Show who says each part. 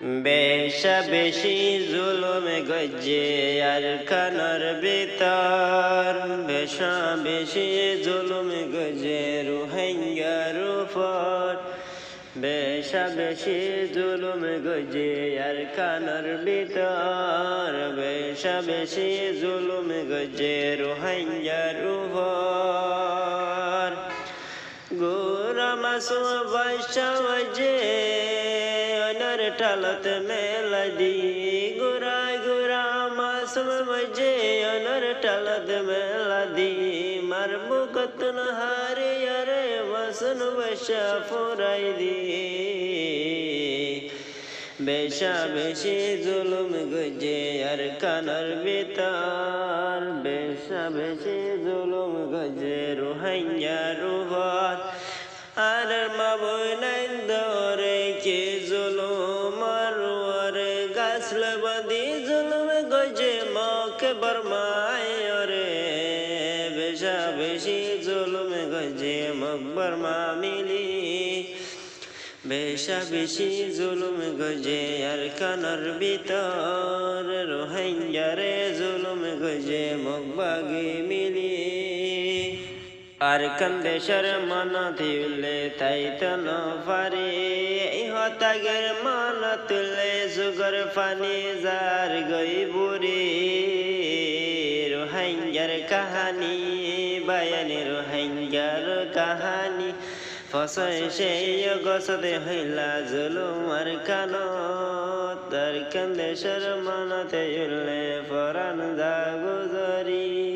Speaker 1: বেশা বেশি জুলুমে গজ্জে আর খানার ভিতর, বেশা বেশি জুলুমে গজ্জে রোহিঙ্গার উপর, বেশা বেশি জুলুমে গজ্জে আর খানার ভিতর, বেশা বেশি জুলুমে গজ্জে রোহিঙ্গার উপর। গোরা মাসুম বাইশা বাজে টালত মেলা দি, গোরা গোরা মাসুম বাজে অনর টালত মেলা দি, মারবো কতন হারে আরে মাসুন বৈশা ফুরাই দি। বেশা বেশি জুলুম গজে আর কানার ভিতর, বেশা বেশি জুলুম গজে রোহিঙ্গার উপর। আর মাবুই নাই দরে কি জুলুম আর গাছল বাদি জুলুম গজে মকে বরমায় রে, বেশা বেশি জুলুম গজে মক বরমা মিলি, বেশা বেশি জুলুম গজে আর কানার ভিতর, রোহিঙ্গারে জুলুম গজে মক বাগি মিলি। আর কন্দেশর মানা দিলে তাই তো ন পারে, হতাগের মানা তুলে সুগর ফানি যার গই বুড়ি। রোহিঙ্গার কাহানি বায়ানি, রোহিঙ্গার কাহানি ফসয় সেই গসদে হইলা জুলুম আর কানত। আর কন্দেশর মানাতে উল্লে ফরান দা গুজরি।